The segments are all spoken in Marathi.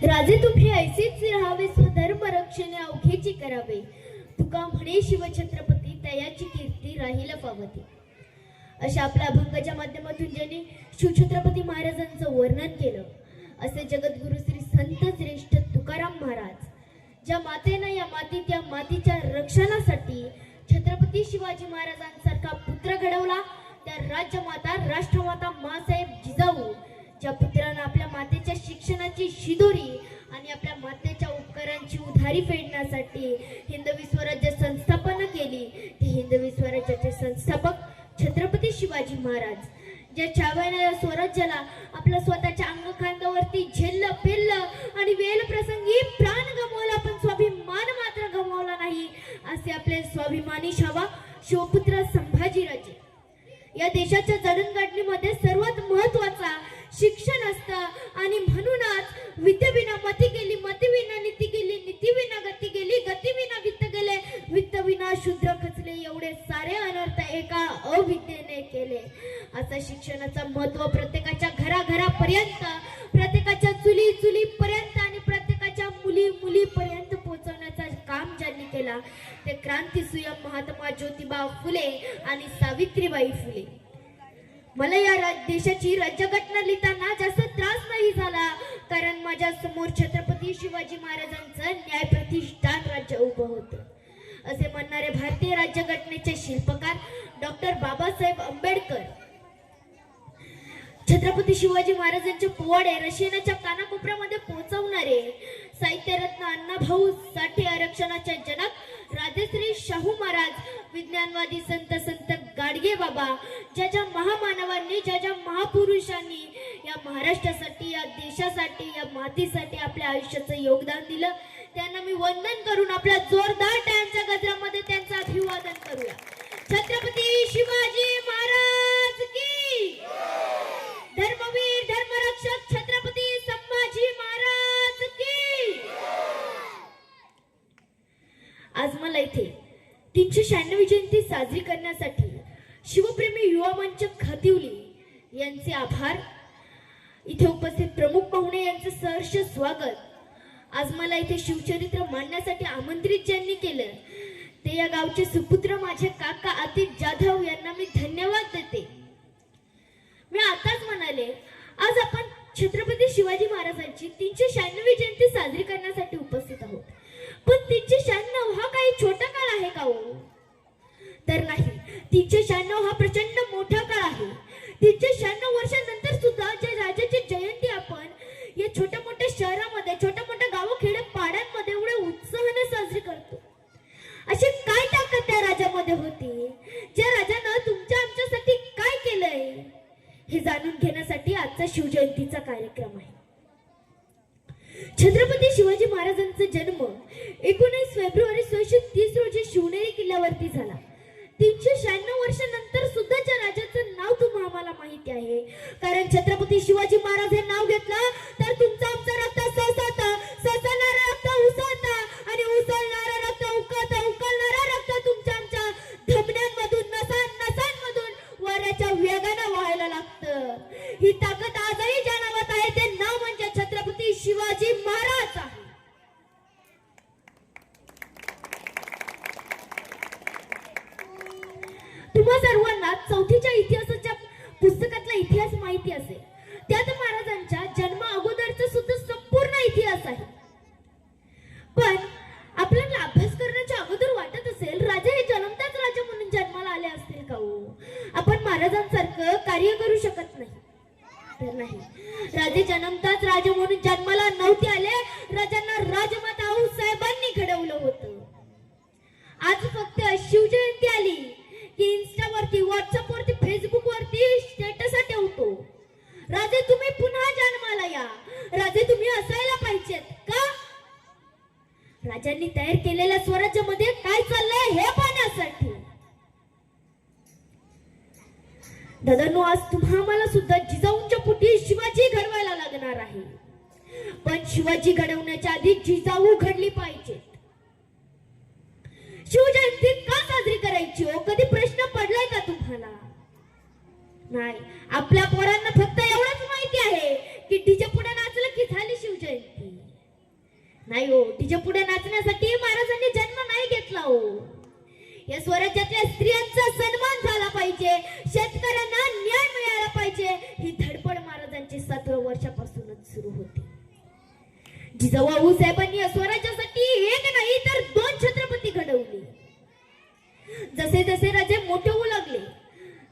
राजे तुम्ही ऐसेच राहावे, स्वधर्म रक्षणे अवघेची करावे. तुका म्हणे शिवछत्रपती, तयाची कीर्ती राहील पावती. अशा आपल्या अभंगाच्या माध्यमातून ज्यांनी शिवछत्रपती महाराजांचं वर्णन केलं, असे जगद्गुरु श्री संत श्रेष्ठ तुकाराम महाराज, ज्या मातेनं या मातीत या मातीच्या रक्षणासाठी छत्रपती शिवाजी महाराजांसारखा पुत्र घडवला, त्या राज्यमाता राष्ट्रमाता मासाहेब जिजाऊ, ज्या पुत्रानं आपल्या मातेच्या शिक्षणाची शिदोरी आणि आपल्या मातेच्या उपकारांची उधारी फेडण्यासाठी हिंदवी स्वराज्य संस्थापना केली, ते हिंदवी स्वराज्याचे संस्थापक छत्रपती शिवाजी महाराज, ज्या छाव्याने स्वराज्याला आपल्या स्वतःच्या अंगखांद्यावरती झेललं पेललं आणि वेल प्रसंगी प्राण गमावला, पण स्वाभिमान मात्र गमावला नाही, असे आपले स्वाभिमानी छावा शिवपुत्र संभाजीराजे. या देशाच्या जडणघडणीमध्ये सर्वात महत्वाचा शिक्षण असतं आणि म्हणूनच विद्येविना मती गेली, मतीविना नीती गेली, नीतीविना गती गेली, गतीविना वित्त गेले, वित्तविना शूद्र खचले, एवढे सारे अनर्थ एका अविद्येने केले. असं शिक्षणाचं महत्व प्रत्येकाच्या घराघरापर्यंत, प्रत्येकाच्या चुली चुलीपर्यंत आणि प्रत्येकाच्या मुली मुलीपर्यंत पोहोचवण्याचं काम ज्यांनी केला, ते क्रांतीसूर्य महात्मा ज्योतिबा फुले आणि सावित्रीबाई फुले. मला या देशाची राज्यघटना लिहिताना जास्त त्रास नाही झाला, कारण माझ्या समोर छत्रपती शिवाजी महाराजांचं न्याय प्रतिष्ठान राज्य उभं होतं. असे म्हणणारे भारतीय राज्यघटनेचे शिल्पकार डॉक्टर बाबासाहेब आंबेडकर, छत्रपती शिवाजी महाराजांचे पोवाडे रशियनाच्या कानाकोपऱ्यामध्ये पोहोचवणारे साहित्यरत्न अण्णाभाऊ साठे, आरक्षणाचे जनक राजश्री शाहू महाराज, विज्ञानवादी संत गाडगे बाबा, ज्या महामानवांनी, ज्या महापुरुषांनी या महाराष्ट्रासाठी, या देशासाठी, या मातीसाठी आपल्या आयुष्याचं योगदान दिलं, त्यांना मी वंदन करून आपल्या जोरदार टाळ्यांच्या गजरामध्ये त्यांचं अभिवादन करूया. छत्रपती शिवाजी महाराज की, धर्मवीर धर्मरक्षक छत्रपती संभाजी महाराज की. आज मला इथे 396वी जयंती साजरी करण्यासाठी शिवप्रेमी युवा मंच खातिवली यांचे आभार. इथे उपस्थित प्रमुख पाहुणे यांचे सहर्ष स्वागत. आज मला इथे शिवचरित्र मांडण्यासाठी आमंत्रित ज्यांनी केलं, ते या गावचे सुपुत्र माझे काका आतिश जाधव यांना मी धन्यवाद देते. मी आताच म्हणाले, आज आपण छत्रपती शिवाजी महाराजांची 396वी जयंती साजरी करण्यासाठी उपस्थित आहोत, पण 396 हा काही छोटा काळ आहे का हो? तर नाही, 396 हा प्रचंड मोठा काळ आहे. 396 वर्षांनंतर सुद्धा ज्या राजाची जयंती आपण या छोट्या मोठ्या शहरामध्ये, छोट्या मोठ्या गावखेडे पाड्यांमध्ये एवढे उत्साहाने साजरी करतो, अशी काय ताकद त्या राजामध्ये होती, ज्या राजानं तुमच्या आमच्यासाठी काय केलंय, हे जाणून घेण्यासाठी आजचा शिवजयंतीचा कार्यक्रम आहे. छत्रपती शिवाजी महाराजांचा जन्म 19 फेब्रुवारी 1630 रोजी शिवनेरी किल्ल्यावरती झाला. 396 वर्षांनंतर सुद्धा ज्या राजाचं नाव तुम्हाला आम्हाला माहिती आहे, कारण छत्रपती शिवाजी महाराज हे नाव घेतलं तर तुमचा आमचा रक्त सळसळतं, सळसळणारा रक्त उसळतं आणि उसळणारा रक्त उकळतं, उकळणारा रक्त तुमच्या आमच्या धमन्यांमधून, नसांमधून वाऱ्याच्या वेगानं व्हायला लागतं. ही ताकद आजही ज्या नावात आहे ते नाव म्हणजे छत्रपती शिवाजी महाराज आहे. तुम्हा सर्वांना चौथीच्या इतिहासाच्या पुस्तकातला इतिहास माहिती असेल. त्यात महाराजांच्या जन्मा अगोदरचा सुद्धा संपूर्ण इतिहास आहे. पण आपल्याला अभ्यास करण्याच्या अगोदर वाटत असेल, राजा हे जन्मताच राजा म्हणून जन्माला आले असतील का हो? आपण महाराजांसारखं कार्य करू शकत नाही. तर नाही, राजे जन्मताच राजा म्हणून जन्माला नव्हते आले, राजांना राजमाता आऊसाहेबांनी घडवलं होतं. आज फक्त शिवजयंती आली की इन्स्टावरती, व्हॉट्सअपवरती, फेसबुकवरती स्टेटस ठेवतो, राजे तुम्ही पुन्हा जन्माला या, राजे तुम्ही असायला पाहिजेत का? राजांनी तयार केलेल्या स्वराज्यामध्ये काय चाललंय हे पाहण्यासाठी. दादांनो, आज तुम्हाला सुद्धा जिजाऊंच्या पोटी शिवाजी घडवायला लागणार आहे, पण शिवाजी घडवण्याच्या आधी जिजाऊ घडली पाहिजे. शिवजयंती का साजरी करायची हो? कधी प्रश्न पडलाय का तुम्हाला? नाही, आपल्या पोरांना फक्त एवढंच माहिती आहे की डीजे पुढे नाचलं की झाली शिवजयंती. नाही हो, तिच्या पुढे नाचण्यासाठी महाराजांनी जन्म नाही घेतला हो. या स्वराज्यातल्या स्त्रियांचा सन्मान झाला पाहिजे, शेतकऱ्यांना न्याय मिळाला पाहिजे, ही धडपड महाराजांची 7व्या वर्षापासूनच सुरू होती. जिजाऊ साहेबांनी या स्वराज्यासाठी एक नाही तर 2 छत्रपती घडवले. जसे जसे राजे मोठे होऊ लागले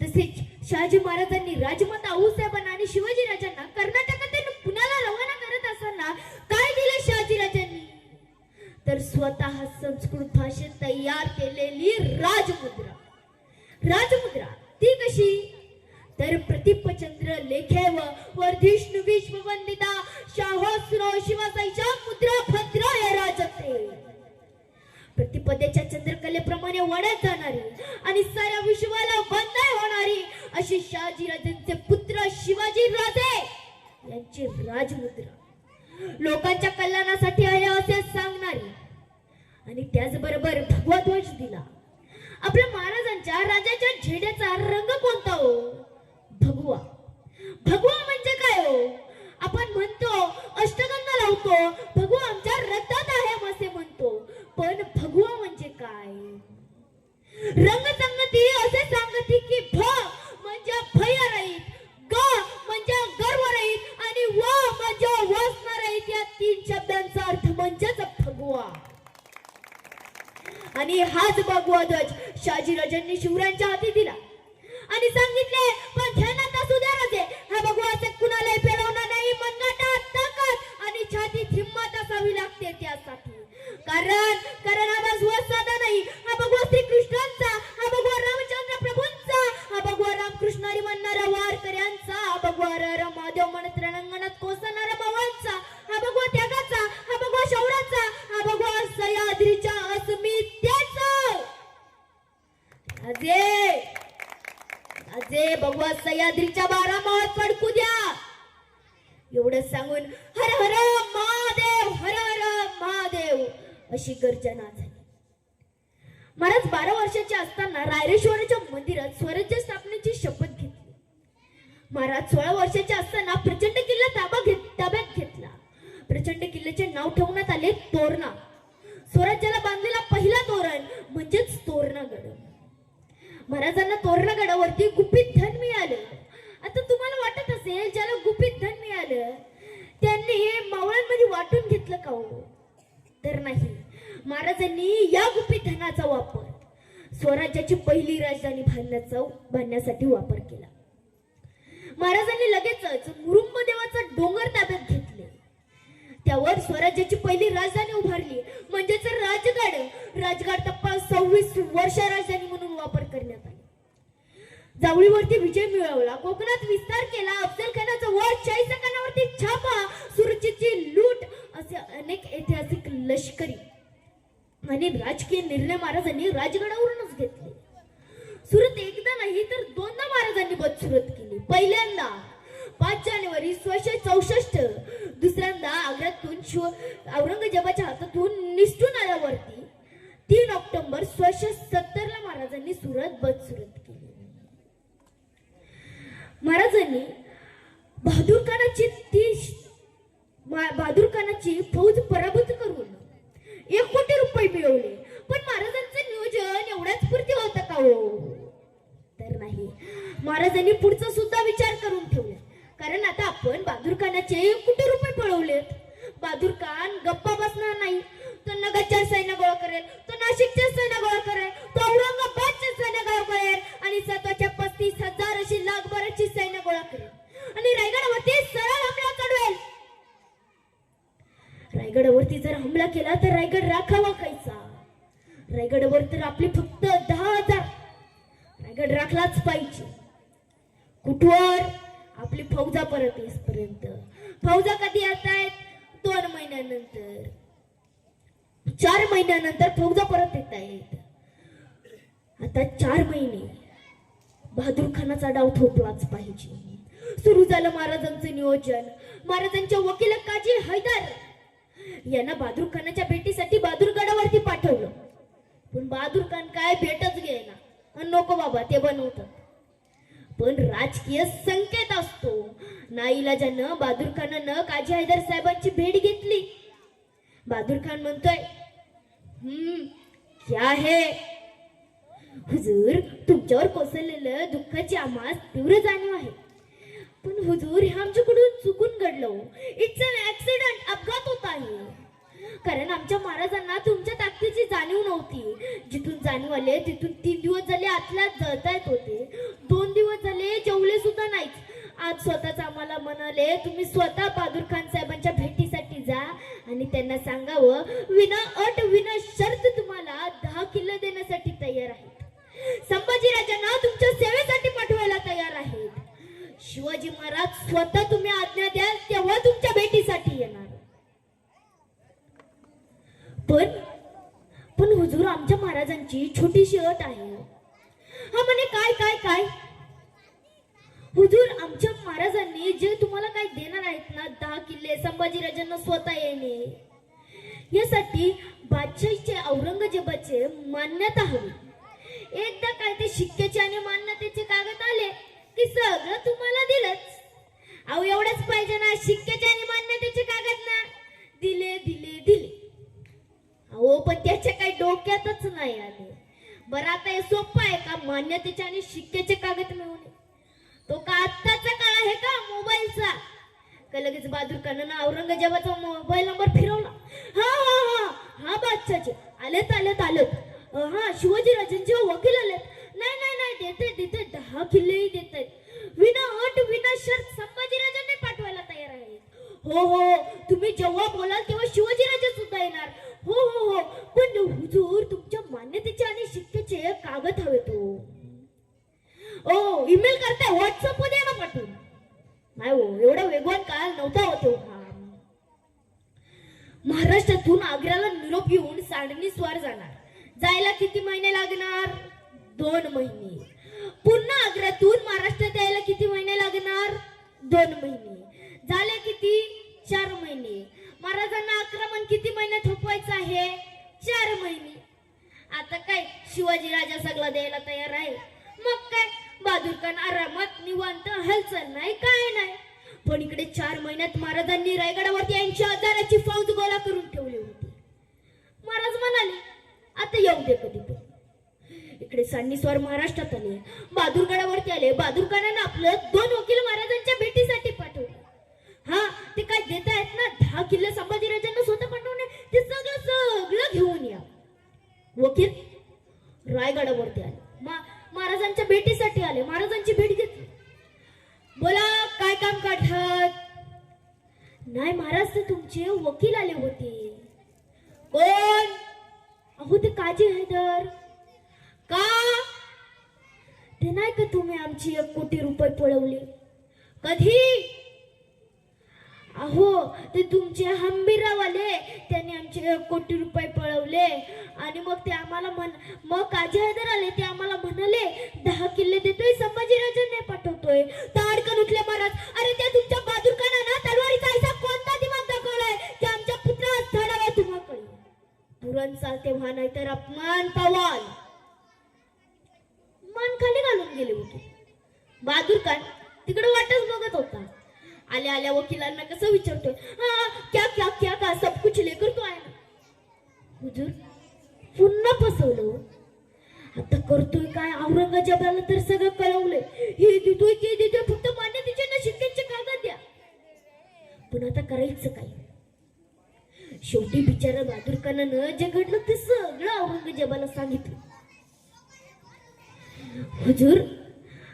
तसे शहाजी महाराजांनी राजमाता आऊसाहेबांना आणि शिवाजी राजांना कर्नाटकातून पुण्याला रवाना करत असताना काय दिले शहाजी राजांनी, तर स्वतः संस्कृत भाषेत तयार केलेली राजमुद्रा. राजमुद्रा ती कशी, तर प्रतिपचंद्र लेखेव वर्धिष्णु विश्ववंदिता शाहस्रो शिवासाईच्या मुद्रा भद्राय राजते. प्रतिपदेच्या चंद्रकलेप्रमाणे वाढत जाणारी आणि साऱ्या विश्वाला वंदन होणारी अशी शहाजी राजांचे पुत्र शिवाजी राजे यांची राजमुद्रा. लोकांच्या कल्याणासाठी आहे असे सांगणारी आणि त्याचबरोबर भगवा ध्वज दिला. आपल्या महाराजांच्या राजाच्या झेंड्याचा रंग कोणता हो? भगवा. भगवा म्हणजे काय हो? आपण म्हणतो अष्टगंध लावतो, भगवा आमच्या रक्तात आहे असे म्हणतो, पण भगवा म्हणजे काय? रंगसंगती असे सांगते की भ म्हणजे भय रहित, ग म्हणजे गर्व रहित आणि व म्हणजे वसना रहित. या 3 शब्दांचा अर्थ म्हणजेच भगवा. आणि हाच भगवा ध्वज शहाजी राजांनी शिवरायांच्या हाती दिला आणि सांगितले, पण ध्यानात असू द्या राजे, हा भगवा असे कुणालाही पेलवणार नाही. मनगटात ताकद आणि छातीत हिंमत असावी लागते त्यासाठी. कारण हा भगवा साधा नाही, हा भगवा श्रीकृष्णांचा, हा भगवा रामचंद्र प्रभूंचा, हा भगवा रामकृष्ण हरी म्हणणारा वारकऱ्यांचा, हा भगवा हर महादेव म्हणत रणांगणात कोसणारा भावांचा, हा भगवा त्यागाचा, हा भगवा शौर्याचा, हा भगवा सह्याद्रीच्या अस्मितेचा. राजे भगवा सह्याद्रीच्या 12 माळात फडकू द्या. एवढं सांगून हर हर महादेव, हर हर महादेव अशी गर्जना झाली. महाराज 12 वर्षाचे असताना रायरेश्वराच्या मंदिरात स्वराज्य स्थापनेची शपथ घेतली. महाराज 16 वर्षाचे असताना प्रचंड किल्ला ताब्यात घेतला. प्रचंड किल्ल्याचे नाव ठेवण्यात आले तोरणा. स्वराज्याला बांधलेला पहिला तोरण म्हणजेच तोरणागड. महाराजांना तोरणागडावरती गुपित धन मिळालं. आता तुम्हाला वाटत असेल ज्याला गुपित धन मिळालं त्यांनी हे मावळांमध्ये वाटून घेतलं का हो? तर नाही. महाराजांनी या गुपित धनाचा वापर स्वराज्याची पहिली राजधानी बांधण्यासाठी वापर केला. महाराजांनी लगेचच मुरुंब देवाचा डोंगर ताब्यात घेतले. त्यावर स्वराज्याची पहिली राजधानी उभारली म्हणजेच राजगड तब्बल 26 वर्ष राजधानी म्हणून वापर करण्यात आला. जावळीवरती विजय मिळवला, कोकणात विस्तार केला, अफजल खानाचा वध, शाही सरकारवरती छापा, सुरतेची लूट असे अनेक ऐतिहासिक लष्करी आणि राजकीय निर्णय महाराजांनी राजगडावरूनच घेतले. सुरत एकदा नाही तर 2दा महाराजांनी बदसुरत केली. पहिल्यांदा 5 जानेवारी 1664, दुसऱ्यांदा आग्र्यातून औरंगजेबाच्या हातातून निसटून आल्यावरती 3 ऑक्टोबर 1670 ला महाराजांनी बदसुरत केली. महाराजांनी बहादूर खानाची फौज पराभूत करून 1 कोटी रुपये मिळवले. पण महाराजांचं नियोजन एवढ्याच पुरते होतं का हो? तर नाही. महाराजांनी पुढचा सुद्धा विचार करून ठेवला. कारण आता आपण बहादूर खानाचे 1 कोटी रुपये पळवलेत. बहादूर खान गप्पा बसणार नाही. तो नगरच्या सैन्य गोळा करेल, तो नाशिकचे सैन्य गोळा करेल, तो औरंगाबादचे सैन्य गोळा करेल आणि स्वतःच्या 35,000 अशी लाखभराची सैन्य गोळा करेल आणि रायगडावरती सरळ हमला चढवेल. रायगडावरती जर हमला केला तर रायगड राखावा खायचा. रायगडावर तर आपली फक्त 10,000. रायगड राखलाच पाहिजे. कुठवर? आपली फौजा परत येईपर्यंत. फौजा कधी येत आहेत? 2 महिन्यानंतर, 4 महिन्यानंतर फौजा परत येत आहेत. आता 4 महिने बहादूर खानाचा डाव थोपलाच पाहिजे. सुरू झालं महाराजांचं नियोजन. महाराजांच्या वकील काजी हैदर यांना बहादूर खानाच्या भेटीसाठी बहादूरगडावरती पाठवलं. पण बहादूर खान काय भेटच घ्यायला. नको बाबा ते बनवतात. पण राजकीय संकेत असतो. नाईलाजानं बहादूर खानानं काजी हैदर साहेबांची भेट घेतली. बहादूर खान म्हणतोय, क्या है? हुजूर, तुमच्यावर कोसळलेलं दुःखाची आम्हास तीव्र जाणीव आहे, पण हुजूर हे आमच्याकडून चुकून घडलं. इट्स अन ऍक्सिडेंट, अपघात होत आहे. कारण आमच्या महाराजांना तुमच्या ताकदीची जाणीव नव्हती. जिथून जाणीव आले तिथून 3 दिवस झाले आतल्यात जळतायत होते. 2 दिवस झाले जेवले सुद्धा नाहीत. आज स्वतःच आम्हाला म्हणाले तुम्ही स्वतः बहादूर खान साहेबांच्या भेटीसाठी जा आणि त्यांना सांगावं विना अट विना शर्त तुम्हाला 10 किल्ले देण्यासाठी तयार आहेत. संभाजीराजांना तुमच्या सेवेसाठी पाठवायला तयार आहेत. शिवाजी महाराज स्वतः तुम्ही आज्ञा द्याल तेव्हा तुमच्या भेटीसाठी येणार. पण हुजूर, आमच्या महाराजांची छोटीशी अट आहे. हा म्हणे, काय काय काय? हुजूर, आमच्या महाराजांनी जे तुम्हाला काय देणार आहेत ना, 10 किल्ले, संभाजीराजांना स्वतः येणे, यासाठी बादशाहीचे औरंगजेबाचे मान्यता हवी. एकदा काय ते शिक्क्याचे आणि मान्यतेचे कागद आले की सगळं तुम्हाला दिलंच. अहो एवढंच पाहिजे ना, शिक्क्याचे आणि मान्यतेचे कागद ना दिले दिले दिले. अहो पण त्याच्या काही डोक्यातच नाही आले. बरं आता हे सोपं आहे का मान्यतेचे आणि शिक्क्याचे कागद मिळवणे? तो का आत्ताचा काळ आहे का मोबाईलचा? का लगेच बहादूर खानानं औरंगजेबाचा मोबाईल नंबर फिरवला. हा हा हा हा बादशाचे आलेत आलेत आलेत. हा शिवाजी राजांचे वकील आलेत. नाही नाही नाही, देते देते, 10 किल्लेही देत आहेत. विना अट विना शर्त संभाजीराजांनी पाठवायला तयार आहेत. हो हो, तुम्ही जेव्हा बोलाल तेव्हा शिवाजीराजे सुद्धा येणार. हो हो हो, पण हुजूर तुमच्या मान्यतेचे आणि शिक्क्याचे कागद हवेत. ओ ईमेल करताय, व्हॉट्सअप मध्ये ना पाठवून. नाही हो, एवढा वेगवान काळ नव्हता हो तेव्हा. महाराष्ट्रातून आग्र्याला निरोप येऊन सांडणी स्वार जाणार. जायला किती महिने लागणार? 2 महिने. पुन्हा आग्र्यातून महाराष्ट्रात यायला किती महिने लागणार? 2 महिने. झाले किती? 4 महिने. महाराजांना आक्रमण किती महिने थोपवायचं आहे? 4 महिने. आता काय शिवाजी राजा सगळा द्यायला तयार आहे. मग काय बहादूर खान आरामात निवांत, हलचल नाही काय नाही. पण इकडे 4 महिन्यात महाराजांनी रायगडावरती 80,000ची फौज गोळा करून ठेवली होती. महाराज म्हणाले आता येऊ दे कधी पण. इकडे सांडणीस्वार महाराष्ट्रात आले, बहादूरगडावरती आले. बहादूर खानाने आपलं 2 वकील महाराजांच्या भेटीसाठी पाठवले. हा ते काय देत आहेत ना, 10 किल्ले संभाजीराजांना स्वतः पाठवणे, ते सगळं सगळं घेऊन या. वकील रायगडावरती आले, महाराजांच्या भेटीसाठी आले. महाराजांची भेट घेतली. बोला काय काम काढत? नाही महाराज, ते तुमचे वकील आले होते. कोण? अहो ते काजी हैदर. का? ते नाही का तुम्ही आमची 1 कोटी रुपये पळवले? कधी? अहो ते तुमचे हंबीरराववाले, त्यांनी आमचे 1 कोटी रुपये पळवले आणि मग ते आम्हाला मग काजी हैदर आले. ते आम्हाला म्हणाले 10 किल्ले देतोय, संभाजीराजांना पाठवतोय. ताडकन उठले महाराज. अरे त्या तुमच्या बहादूर खानानं तलवारीचा ऐसा कोणता दिमाग दाखवलाय की आमच्या पुत्रास धडावा तुम्हाकडे? तुरंत चालते व्हा, नाही तर अपमान पावाल. मान खाली घालून गेले होते. बहादूर खान तिकडे वाटच बघत होता. आल्या आल्या वकिलांना कसं विचारतोय, हा क्या क्या क्या का सब कुछ लेकर तो आया ना. हुजूर पुन्हा फसवलं. आता करतोय काय? औरंगजेबाला तर सगळं कळवलंय. हे देतोय ते देतोय, फक्त मान्यतेचे ना शिक्क्याचे कागद द्या. पण आता करायचं काय? शेवटी बिचारा बहादूर खानानं जे घडलं ते सगळं औरंगजेबाला सांगितलं. हुजूर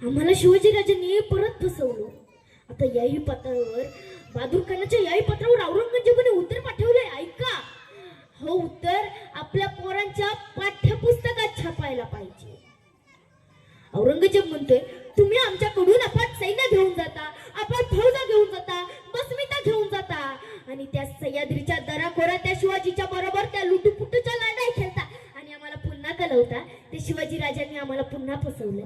आम्हाला शिवाजीराजांनी परत फसवलं. आता याही पत्रावर, बहादूर खानाच्या याही पत्रावर औरंगजेबाने उत्तर पाठवलंय. ऐका, हो उत्तर आपल्या पोरांच्या पाठ्यपुस्तकात छापायला पाहिजे. औरंगजेब म्हणतोय तुम्ही आमच्याकडून अफाट सैन्य घेऊन जाता, अफाट फौजा घेऊन जाता, बसमिता घेऊन जाता आणि त्या सह्याद्रीच्या दराखोऱ्या त्या शिवाजीच्या बरोबर त्या लुटूपुटूच्या लढाई खेळता आणि आम्हाला पुन्हा कळवता ते शिवाजी राजांनी आम्हाला पुन्हा फसवलं.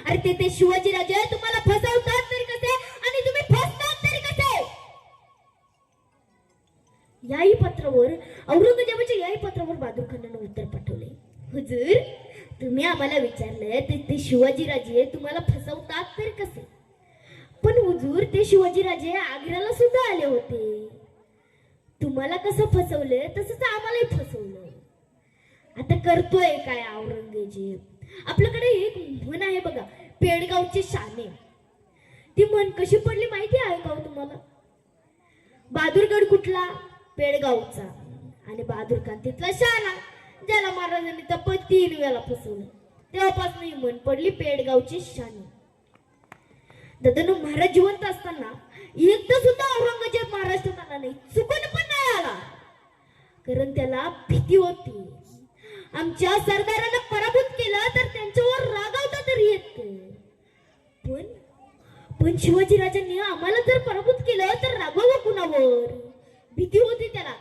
अरे ते शिवाजी राजे तुम्हाला फसवतात तरी कसे आणि तुम्ही फसतात तरी कसे? याही पत्रावर, औरंगजेबाच्या याही पत्रावर बहादूर खानानं उत्तर पाठवले. हुजूर तुम्ही आम्हाला विचारलं ते शिवाजीराजे तुम्हाला फसवतात तरी कसे? पण हुजूर ते शिवाजीराजे आग्र्याला सुद्धा आले होते. तुम्हाला कसं फसवलं तसंच आम्हालाही फसवलं. आता करतोय काय औरंगजेब? आपल्याकडे एक म्हण आहे बघा, पेडगावचे शाने. ती म्हण कशी पडली माहिती आहे का हो तुम्हाला? बहादूरगड कुठला? पेडगावचा. आणि बहादूर खान तिथला शहाणा, ज्याला महाराजांनी तप 3 वेळा फसवलं. तेव्हापासून ही म्हण पडली, पेडगावचे शाने. दादानो, महाराज जिवंत असताना एकदा सुद्धा औरंगजेब महाराष्ट्रात आला नाही, चुकून पण नाही आला. कारण त्याला भीती होती. आमच्या सरदाराला पराभूत केलं तर त्यांच्यावर रागावता तरी येत. पण शिवाजी राजांनी आम्हाला जर पराभूत केलं तर रागावं कुणावर? भीती होती त्याला.